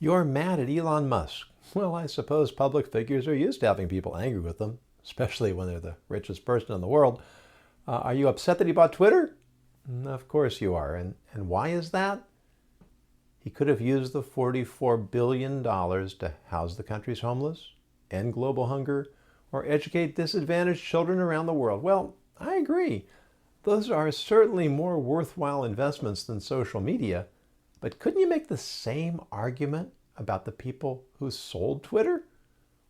You're mad at Elon Musk. Well, I suppose public figures are used to having people angry with them, especially when they're the richest person in the world. Are you upset that he bought Twitter? Of course you are. And why is that? He could have used the $44 billion to house the country's homeless, end global hunger, or educate disadvantaged children around the world. Well, I agree. Those are certainly more worthwhile investments than social media. But couldn't you make the same argument about the people who sold Twitter?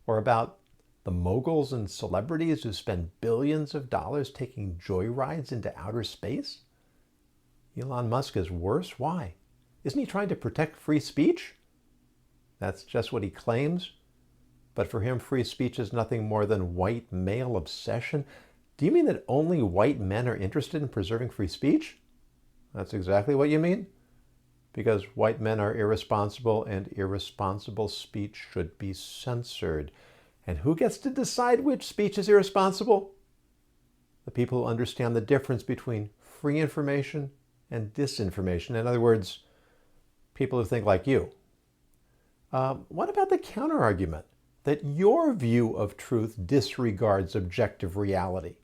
Or about the moguls and celebrities who spend billions of dollars taking joyrides into outer space? Elon Musk is worse? Why? Isn't he trying to protect free speech? That's just what he claims. But for him, free speech is nothing more than white male obsession. Do you mean that only white men are interested in preserving free speech? That's exactly what you mean. Because white men are irresponsible, and irresponsible speech should be censored. And who gets to decide which speech is irresponsible? The people who understand the difference between free information and disinformation. In other words, people who think like you. What about the counter-argument that your view of truth disregards objective reality?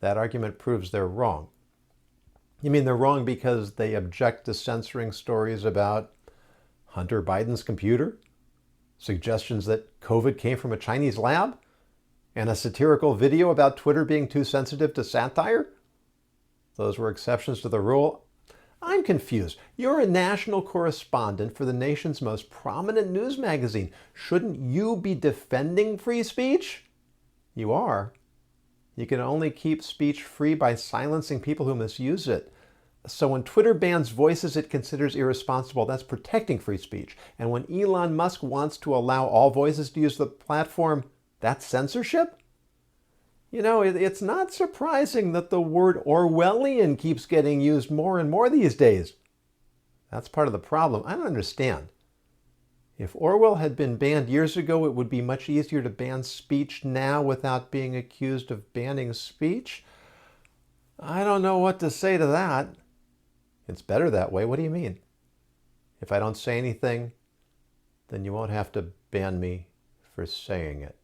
That argument proves they're wrong. You mean they're wrong because they object to censoring stories about Hunter Biden's computer, suggestions that COVID came from a Chinese lab, and a satirical video about Twitter being too sensitive to satire? Those were exceptions to the rule. I'm confused. You're a national correspondent for the nation's most prominent news magazine. Shouldn't you be defending free speech? You are. You can only keep speech free by silencing people who misuse it. So when Twitter bans voices it considers irresponsible, that's protecting free speech. And when Elon Musk wants to allow all voices to use the platform, that's censorship? You know, it's not surprising that the word Orwellian keeps getting used more and more these days. That's part of the problem. I don't understand. If Orwell had been banned years ago, it would be much easier to ban speech now without being accused of banning speech. I don't know what to say to that. It's better that way. What do you mean? If I don't say anything, then you won't have to ban me for saying it.